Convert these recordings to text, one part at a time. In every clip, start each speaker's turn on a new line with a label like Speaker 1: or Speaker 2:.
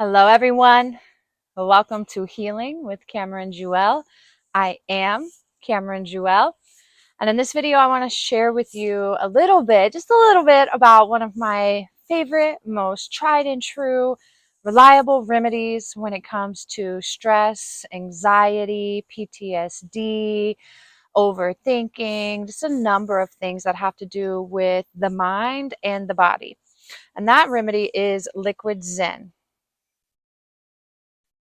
Speaker 1: Hello, everyone. Welcome to Healing with Cameron Jewell. I am Cameron Jewell, and in this video, I want to share with you a little bit, just a little bit, about one of my favorite, most tried and true, reliable remedies when it comes to stress, anxiety, PTSD, overthinking, just a number of things that have to do with the mind and the body. And that remedy is Liquid Zen.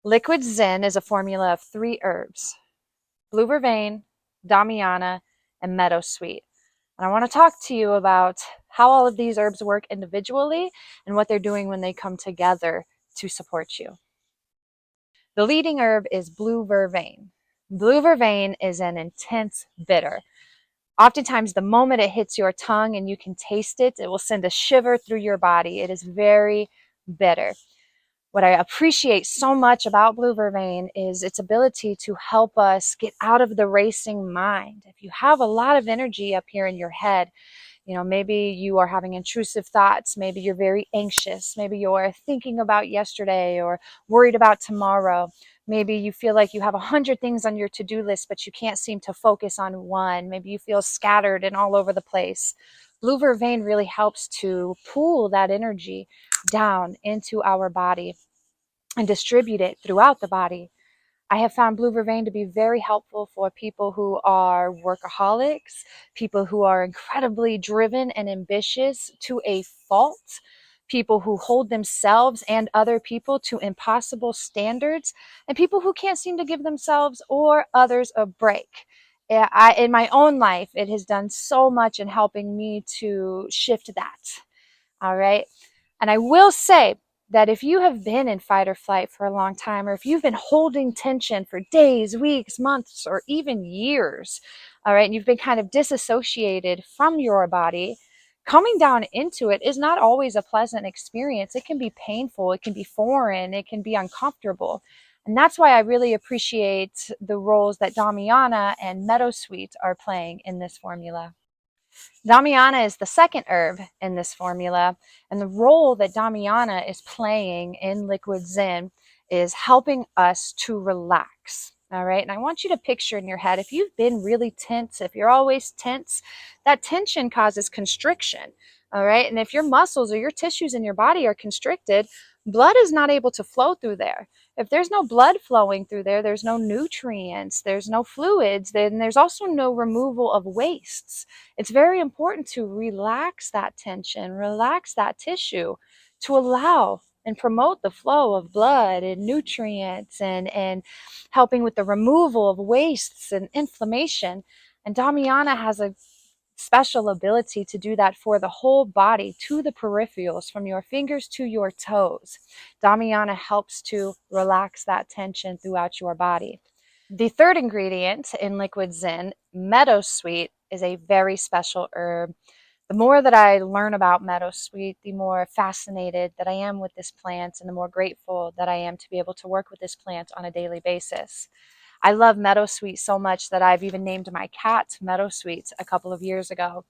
Speaker 1: Liquid Zen is a formula of 3 herbs: blue vervain, Damiana, and Meadowsweet. And I want to talk to you about how all of these herbs work individually and what they're doing when they come together to support you. The leading herb is blue vervain. Blue vervain is an intense bitter. Oftentimes, the moment it hits your tongue and you can taste it, it will send a shiver through your body. It is very bitter. What I appreciate so much about blue vervain is its ability to help us get out of the racing mind. If you have a lot of energy up here in your head, maybe you are having intrusive thoughts, maybe you're very anxious, maybe you're thinking about yesterday or worried about tomorrow. Maybe you feel like you have 100 things on your to-do list, but you can't seem to focus on one. Maybe you feel scattered and all over the place. Blue vervain really helps to pull that energy down into our body and distribute it throughout the body. I have found blue vervain to be very helpful for people who are workaholics, people who are incredibly driven and ambitious to a fault, people who hold themselves and other people to impossible standards, and people who can't seem to give themselves or others a break. In my own life, it has done so much in helping me to shift that. All right. And I will say that if you have been in fight or flight for a long time, or if you've been holding tension for days, weeks, months, or even years, all right, and you've been kind of disassociated from your body, coming down into it is not always a pleasant experience. It can be painful, it can be foreign, it can be uncomfortable. And that's why I really appreciate the roles that Damiana and Meadowsweet are playing in this formula. Damiana is the second herb in this formula, and the role that Damiana is playing in Liquid Zen is helping us to relax. All right, and I want you to picture in your head, if you've been really tense, if you're always tense, that tension causes constriction. All right, and if your muscles or your tissues in your body are constricted, blood is not able to flow through there. If there's no blood flowing through there, there's no nutrients, there's no fluids, then there's also no removal of wastes. It's very important to relax that tension, relax that tissue, to allow and promote the flow of blood and nutrients and helping with the removal of wastes and inflammation. And Damiana has a special ability to do that for the whole body, to the peripherals, from your fingers to your toes. Damiana helps to relax that tension throughout your body. The third ingredient in Liquid Zen, Meadowsweet, is a very special herb. The more that I learn about Meadowsweet, the more fascinated that I am with this plant and the more grateful that I am to be able to work with this plant on a daily basis. I love Meadowsweet so much that I've even named my cat Meadowsweet a couple of years ago.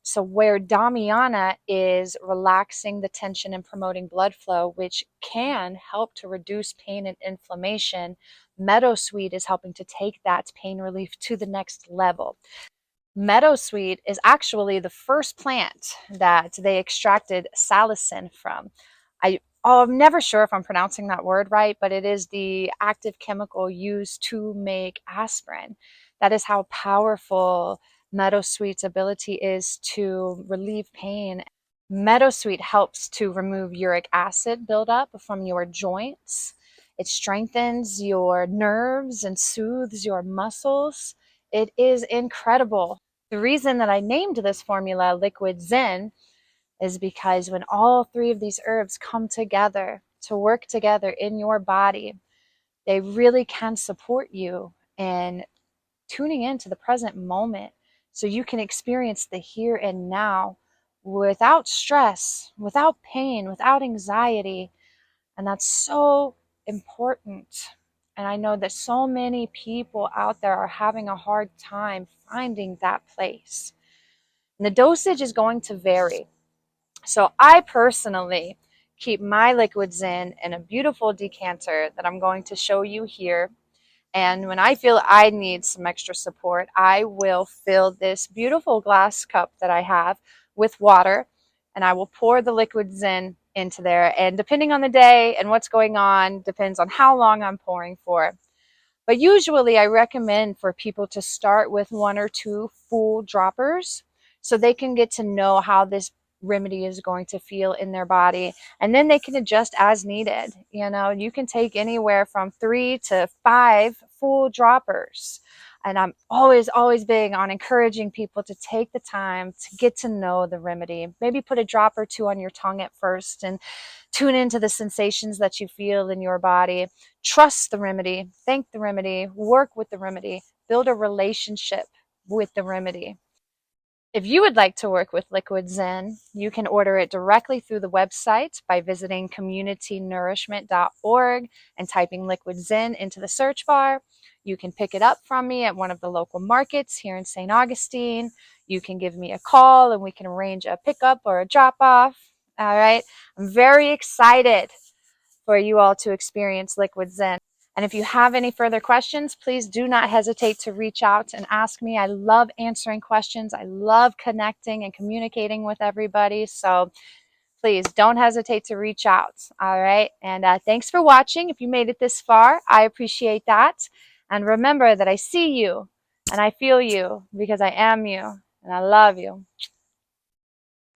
Speaker 1: So where Damiana is relaxing the tension and promoting blood flow, which can help to reduce pain and inflammation, Meadowsweet is helping to take that pain relief to the next level. Meadowsweet is actually the first plant that they extracted salicin from. I'm never sure if I'm pronouncing that word right, but it is the active chemical used to make aspirin. That is how powerful Meadowsweet's ability is to relieve pain. Meadowsweet helps to remove uric acid buildup from your joints. It strengthens your nerves and soothes your muscles. It is incredible. The reason that I named this formula Liquid Zen is because when all 3 of these herbs come together to work together in your body, they really can support you in tuning into the present moment so you can experience the here and now without stress, without pain, without anxiety. And that's so important. And I know that so many people out there are having a hard time finding that place. And the dosage is going to vary. So I personally keep my Liquid Zen in a beautiful decanter that I'm going to show you here. And when I feel I need some extra support, I will fill this beautiful glass cup that I have with water, and I will pour the Liquid Zen into there. And depending on the day and what's going on, depends on how long I'm pouring for. But usually I recommend for people to start with 1 or 2 full droppers so they can get to know how this remedy is going to feel in their body, and then they can adjust as needed. You know, you can take anywhere from 3 to 5 full droppers. And I'm always big on encouraging people to take the time to get to know the remedy. Maybe put a drop or two on your tongue at first and tune into the sensations that you feel in your body. Trust the remedy, thank the remedy, work with the remedy, build a relationship with the remedy. If you would like to work with Liquid Zen, you can order it directly through the website by visiting communitynourishment.org and typing Liquid Zen into the search bar. You can pick it up from me at one of the local markets here in St. Augustine. You can give me a call and we can arrange a pickup or a drop off. All right. I'm very excited for you all to experience Liquid Zen. And if you have any further questions, please do not hesitate to reach out and ask me. I love answering questions. I love connecting and communicating with everybody. So please don't hesitate to reach out. All right. And thanks for watching. If you made it this far, I appreciate that. And remember that I see you and I feel you because I am you and I love you.